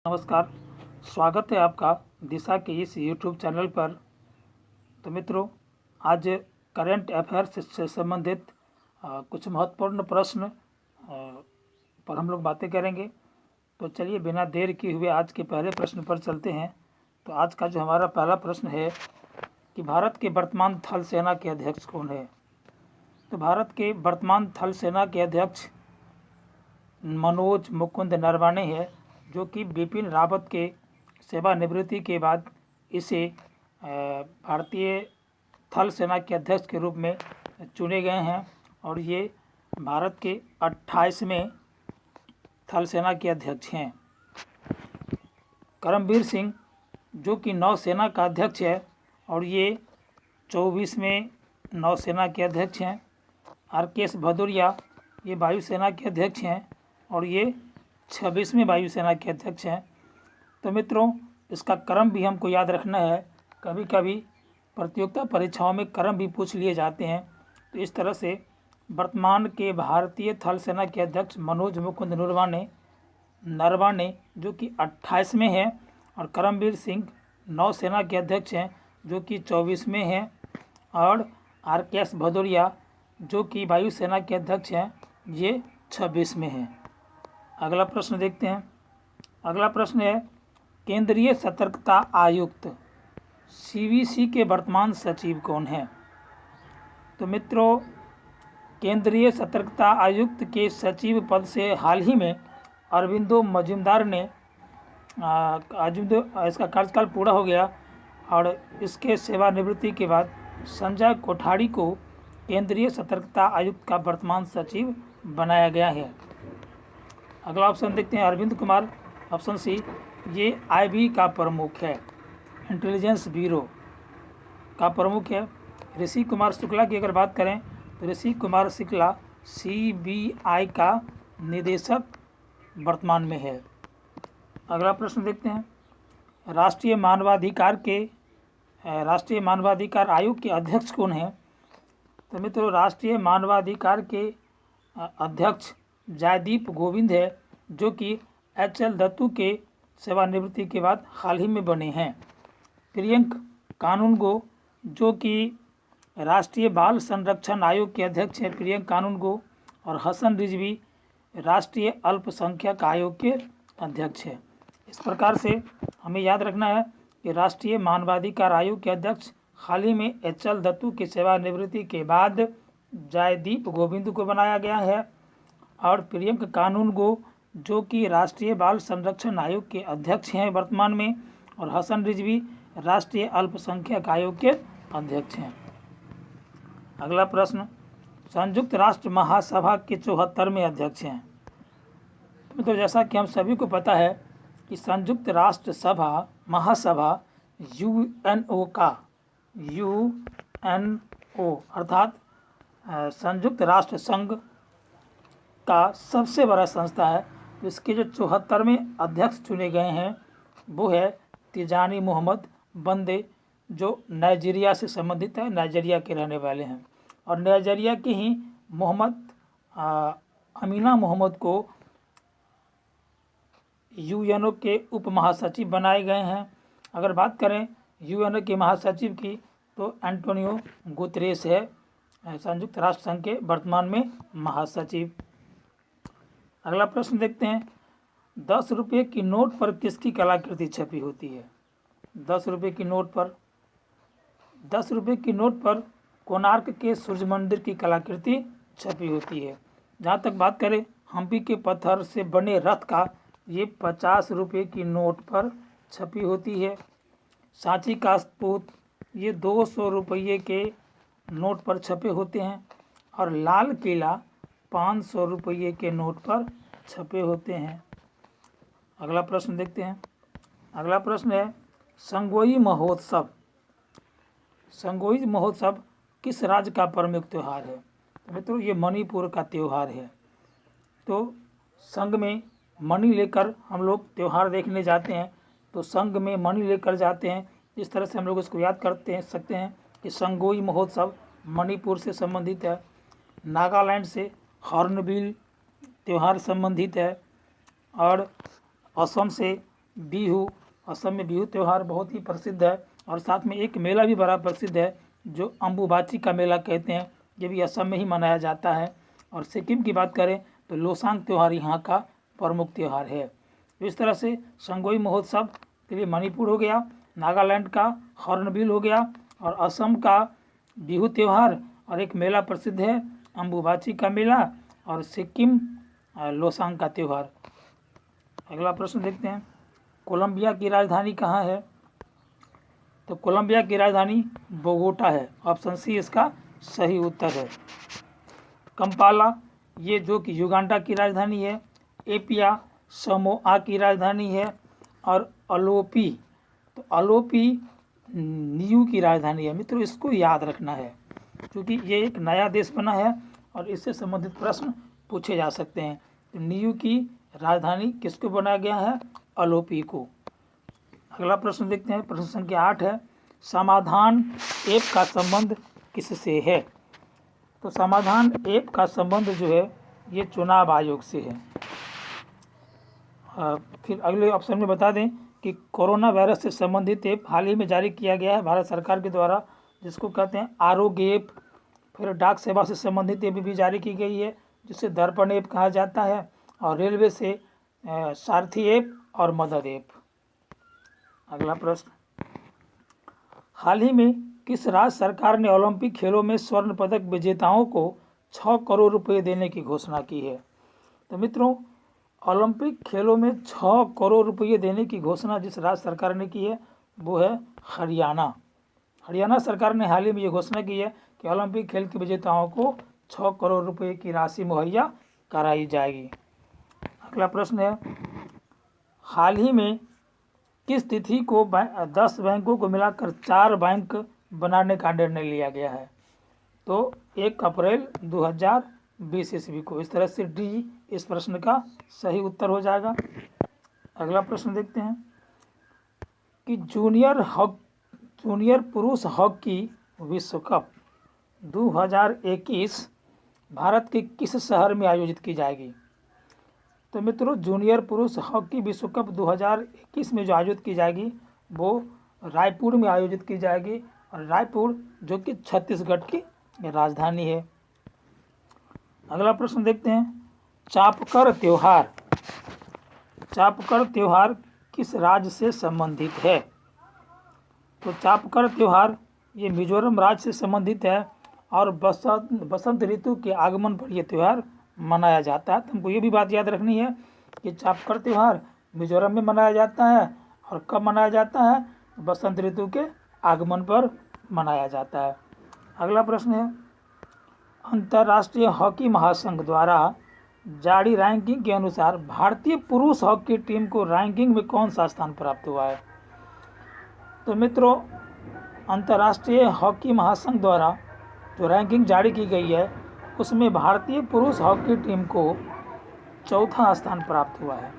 नमस्कार, स्वागत है आपका दिशा के इस यूट्यूब चैनल पर। तो मित्रों, आज करंट अफेयर्स से संबंधित कुछ महत्वपूर्ण प्रश्न पर हम लोग बातें करेंगे। तो चलिए बिना देर किए हुए आज के पहले प्रश्न पर चलते हैं। तो आज का जो हमारा पहला प्रश्न है कि भारत के वर्तमान थल सेना के अध्यक्ष कौन है। तो भारत के वर्तमान थल सेना के अध्यक्ष मनोज मुकुंद नरवणे है, जो कि बिपिन रावत के सेवानिवृत्ति के बाद इसे भारतीय थल सेना के अध्यक्ष के रूप में चुने गए हैं और ये भारत के 28वें थल सेना के अध्यक्ष हैं। करमबीर सिंह, जो कि नौसेना का अध्यक्ष है और ये 24वें नौसेना के अध्यक्ष हैं। RKS भदौरिया, ये वायुसेना के अध्यक्ष हैं और ये 26वें वायुसेना के अध्यक्ष हैं। तो मित्रों, इसका क्रम भी हमको याद रखना है। कभी कभी प्रतियोगिता परीक्षाओं में क्रम भी पूछ लिए जाते हैं। तो इस तरह से वर्तमान के भारतीय थल सेना के अध्यक्ष मनोज मुकुंद नरवणे, जो कि 28वें हैं, और करमबीर सिंह नौसेना के अध्यक्ष हैं, जो कि 24वें हैं, और RKS भदौरिया, जो कि वायुसेना के अध्यक्ष हैं, ये 26वें हैं। अगला प्रश्न देखते हैं। अगला प्रश्न है, केंद्रीय सतर्कता आयुक्त CVC के वर्तमान सचिव कौन हैं। तो मित्रों, केंद्रीय सतर्कता आयुक्त के सचिव पद से हाल ही में अरविंदो मजूमदार ने इसका कार्यकाल पूरा हो गया और इसके सेवानिवृत्ति के बाद संजय कोठारी को केंद्रीय सतर्कता आयुक्त का वर्तमान सचिव बनाया गया है। अगला ऑप्शन देखते हैं, अरविंद कुमार, ऑप्शन सी, ये IB का प्रमुख है, इंटेलिजेंस ब्यूरो का प्रमुख है। ऋषि कुमार शुक्ला की अगर बात करें तो ऋषि कुमार शुक्ला CBI का निदेशक वर्तमान में है। अगला प्रश्न देखते हैं, राष्ट्रीय मानवाधिकार आयोग के अध्यक्ष कौन हैं। तो मित्रों, राष्ट्रीय मानवाधिकार के अध्यक्ष जयदीप गोविंद है, जो कि HL दत्तू के सेवानिवृत्ति के बाद हाल ही में बने हैं। प्रियंक कानूनगो, जो कि राष्ट्रीय बाल संरक्षण आयोग के अध्यक्ष हैं, प्रियंक कानूनगो, और हसन रिजवी राष्ट्रीय अल्पसंख्यक आयोग के अध्यक्ष हैं। इस प्रकार से हमें याद रखना है कि राष्ट्रीय मानवाधिकार आयोग के अध्यक्ष हाल ही में HL दत्तू की सेवानिवृत्ति के बाद जयदीप गोविंद को बनाया गया है, और प्रियंक कानूनगो, जो कि राष्ट्रीय बाल संरक्षण आयोग के अध्यक्ष हैं वर्तमान में, और हसन रिजवी राष्ट्रीय अल्पसंख्यक आयोग के अध्यक्ष हैं। अगला प्रश्न, संयुक्त राष्ट्र महासभा के 74वें अध्यक्ष हैं। तो जैसा कि हम सभी को पता है कि संयुक्त राष्ट्र महासभा UNO अर्थात संयुक्त राष्ट्र संघ का सबसे बड़ा संस्था है। इसके जो 74वें अध्यक्ष चुने गए हैं वो है तिजानी मोहम्मद बंदे, जो नाइजीरिया से संबंधित है, नाइजीरिया के रहने वाले हैं, और नाइजीरिया के ही अमीना मोहम्मद को UNO के उप महासचिव बनाए गए हैं। अगर बात करें UNO के महासचिव की तो एंटोनियो गुतरेस है, संयुक्त राष्ट्र संघ के वर्तमान में महासचिव। अगला प्रश्न देखते हैं, 10 रुपये की नोट पर किसकी कलाकृति छपी होती है। 10 रुपये की नोट पर कोणार्क के सूर्य मंदिर की कलाकृति छपी होती है। जहाँ तक बात करें हम्पी के पत्थर से बने रथ का, ये 50 रुपये की नोट पर छपी होती है। सांची का स्तूप, ये 200 रुपये के नोट पर छपे होते हैं, और लाल किला 500 रुपये के नोट पर छपे होते हैं। अगला प्रश्न देखते हैं। अगला प्रश्न है, संगोई महोत्सव किस राज्य का प्रमुख त्यौहार है। तो मित्रों, ये मणिपुर का त्यौहार है। तो संघ में मणि लेकर हम लोग त्यौहार देखने जाते हैं, तो संघ में मणि लेकर जाते हैं। इस तरह से हम लोग इसको याद सकते हैं कि संगोई महोत्सव मणिपुर से संबंधित है। नागालैंड से हॉर्नबिल त्यौहार संबंधित है, और असम से बिहू, असम में बिहू त्यौहार बहुत ही प्रसिद्ध है। और साथ में एक मेला भी बड़ा प्रसिद्ध है जो अम्बुबाची का मेला कहते हैं, ये भी असम में ही मनाया जाता है। और सिक्किम की बात करें तो लोसांग त्यौहार यहाँ का प्रमुख त्यौहार है। तो इस तरह से संगोई महोत्सव के लिए मणिपुर हो गया, नागालैंड का हॉर्नबिल हो गया, और असम का बिहू त्यौहार, और एक मेला प्रसिद्ध है अम्बुबाची का मेला, और सिक्किम लोसांग का त्यौहार। अगला प्रश्न देखते हैं, कोलंबिया की राजधानी कहाँ है? तो कोलंबिया की राजधानी बोगोटा है। ऑप्शन सी इसका सही उत्तर है। कंपाला, ये जो कि युगांडा की राजधानी है। एपिया समोआ की राजधानी है। और अलोपी, तो अलोपी न्यू की राजधानी है। मित्रों इसको याद रखना है क्योंकि ये एक नया देश बना है और इससे संबंधित प्रश्न पूछे जा सकते हैं। तो न्यू की राजधानी किसको बनाया गया है? अलोपी को। अगला प्रश्न देखते हैं, प्रश्न संख्या 8 है, समाधान ऐप का संबंध किससे है? तो समाधान ऐप का संबंध जो है ये चुनाव आयोग से है। फिर अगले ऑप्शन में बता दें कि कोरोना वायरस से संबंधित ऐप हाल ही में जारी किया गया है भारत सरकार के द्वारा, जिसको कहते हैं आरोग्य ऐप। फिर डाक सेवा से संबंधित ऐप भी जारी की गई है जिसे दर्पण ऐप कहा जाता है। और रेलवे से सारथी ऐप और मदद ऐप। अगला प्रश्न, हाल ही में किस राज्य सरकार ने ओलंपिक खेलों में स्वर्ण पदक विजेताओं को 6 करोड़ रुपए देने की घोषणा की है? तो मित्रों ओलंपिक खेलों में 6 करोड़ रुपये देने की घोषणा जिस राज्य सरकार ने की है वो है हरियाणा। हरियाणा सरकार ने हाल ही में ये घोषणा की है कि ओलंपिक खेल के विजेताओं को 6 करोड़ रुपये की राशि मुहैया कराई जाएगी। अगला प्रश्न है, हाल ही में किस तिथि को 10 बैंकों को मिलाकर 4 बैंक बनाने का निर्णय लिया गया है? तो 1 अप्रैल 2020 ईस्वी को। इस तरह से डी इस प्रश्न का सही उत्तर हो जाएगा। अगला प्रश्न देखते हैं कि जूनियर पुरुष हॉकी विश्व कप 2021 भारत के किस शहर में आयोजित की जाएगी? तो मित्रों जूनियर पुरुष हॉकी विश्व कप 2021 में जो आयोजित की जाएगी वो रायपुर में आयोजित की जाएगी। और रायपुर जो कि छत्तीसगढ़ की राजधानी है। अगला प्रश्न देखते हैं, चापकर त्योहार किस राज्य से संबंधित है? तो चापकर त्योहार ये मिजोरम राज्य से संबंधित है और बसंत ऋतु के आगमन पर यह त्यौहार मनाया जाता है। तो हमको ये भी बात याद रखनी है कि चापकर त्यौहार मिजोरम में मनाया जाता है और कब मनाया जाता है? बसंत ऋतु के आगमन पर मनाया जाता है। अगला प्रश्न है, अंतर्राष्ट्रीय हॉकी महासंघ द्वारा जारी रैंकिंग के अनुसार भारतीय पुरुष हॉकी टीम को रैंकिंग में कौन सा स्थान प्राप्त हुआ है? तो मित्रों अंतर्राष्ट्रीय हॉकी महासंघ द्वारा जो रैंकिंग जारी की गई है उसमें भारतीय पुरुष हॉकी टीम को 4था स्थान प्राप्त हुआ है।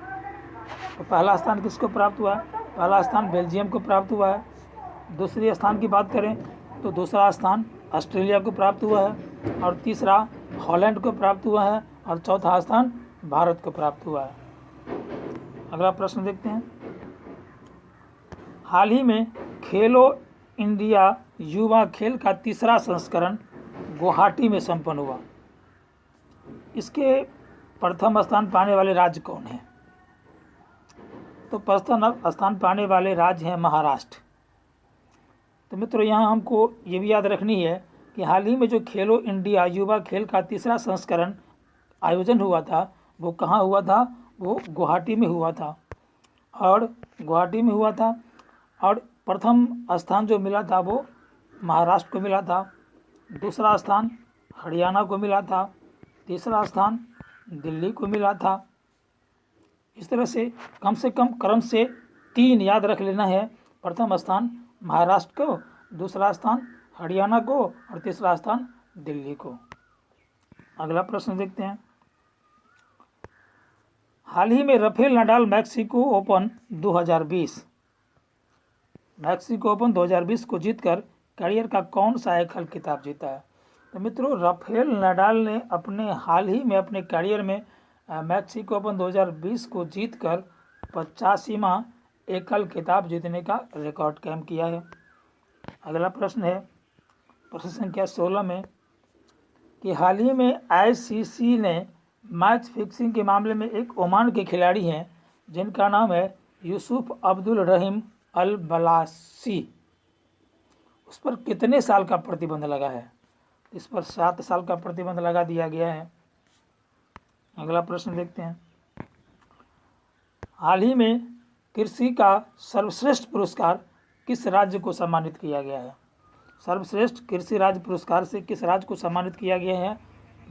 तो पहला स्थान किसको प्राप्त हुआ है? पहला स्थान बेल्जियम को प्राप्त हुआ है। दूसरे स्थान की बात करें तो दूसरा स्थान ऑस्ट्रेलिया को प्राप्त हुआ है और तीसरा हॉलैंड को प्राप्त हुआ है और चौथा स्थान भारत को प्राप्त हुआ है। अगला प्रश्न देखते हैं, हाल ही में खेलो इंडिया युवा खेल का तीसरा संस्करण गुवाहाटी में संपन्न हुआ। इसके प्रथम स्थान पाने वाले राज्य कौन है? तो प्रथम स्थान पाने वाले राज्य हैं महाराष्ट्र। तो मित्रों यहाँ हमको ये भी याद रखनी है कि हाल ही में जो खेलो इंडिया युवा खेल का तीसरा संस्करण आयोजन हुआ था वो कहाँ हुआ था? वो गुवाहाटी में हुआ था। और गुवाहाटी में हुआ था और प्रथम स्थान जो मिला था वो महाराष्ट्र को मिला था, दूसरा स्थान हरियाणा को मिला था, तीसरा स्थान दिल्ली को मिला था। इस तरह से कम क्रम से 3 याद रख लेना है। प्रथम स्थान महाराष्ट्र को, दूसरा स्थान हरियाणा को और तीसरा स्थान दिल्ली को। अगला प्रश्न देखते हैं, हाल ही में राफेल नडाल मैक्सिको ओपन 2020 को जीतकर करियर का कौन सा एकल खिताब जीता है? तो मित्रों राफेल नडाल ने अपने हाल ही में अपने करियर में मैक्सिको ओपन 2020 को जीतकर 85वां एकल खिताब जीतने का रिकॉर्ड कायम किया है। अगला प्रश्न है प्रश्न संख्या 16 में कि हाल ही में आईसीसी ने मैच फिक्सिंग के मामले में एक ओमान के खिलाड़ी हैं जिनका नाम है यूसुफ अब्दुल रहीम अल बलासी, उस पर कितने साल का प्रतिबंध लगा है? इस पर 7 साल का प्रतिबंध लगा दिया गया है। अगला प्रश्न देखते हैं। हाल ही में कृषि का सर्वश्रेष्ठ पुरस्कार किस राज्य को सम्मानित किया गया है? सर्वश्रेष्ठ कृषि राज्य पुरस्कार से किस राज्य को सम्मानित किया गया है?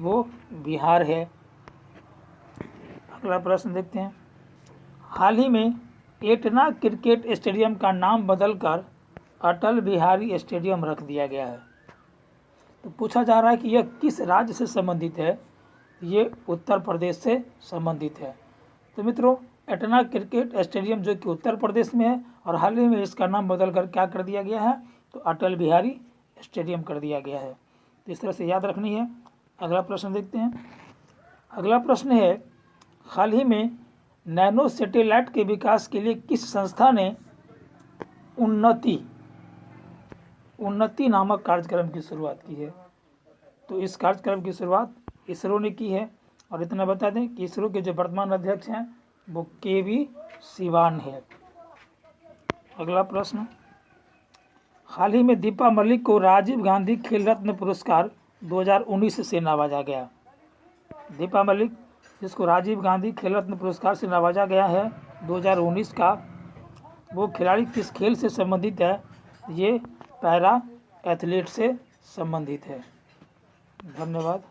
वो बिहार है। अगला प्रश्न देखते हैं। हाल ही में एटना क्रिकेट स्टेडियम का नाम बदलकर अटल बिहारी स्टेडियम रख दिया गया है। तो पूछा जा रहा है कि यह किस राज्य से संबंधित है? ये उत्तर प्रदेश से संबंधित है। तो मित्रों, एटना क्रिकेट स्टेडियम जो कि उत्तर प्रदेश में है और हाल ही में इसका नाम बदलकर क्या कर दिया गया है? तो अटल बिहारी स्टेडियम कर दिया गया है। तो इस तरह से याद रखनी है। अगला प्रश्न देखते हैं। अगला प्रश्न है हाल ही में नैनो सैटेलाइट के विकास के लिए किस संस्था ने उन्नति नामक कार्यक्रम की शुरुआत की है? तो इस कार्यक्रम की शुरुआत इसरो ने की है। और इतना बता दें कि इसरो के जो वर्तमान अध्यक्ष हैं वो के.वी. सिवान है। अगला प्रश्न, हाल ही में दीपा मलिक को राजीव गांधी खेल रत्न पुरस्कार 2019 से नवाजा गया। दीपा मलिक जिसको राजीव गांधी खेल रत्न पुरस्कार से नवाजा गया है 2019 का, वो खिलाड़ी किस खेल से संबंधित है? ये पैरा एथलीट से संबंधित है। धन्यवाद।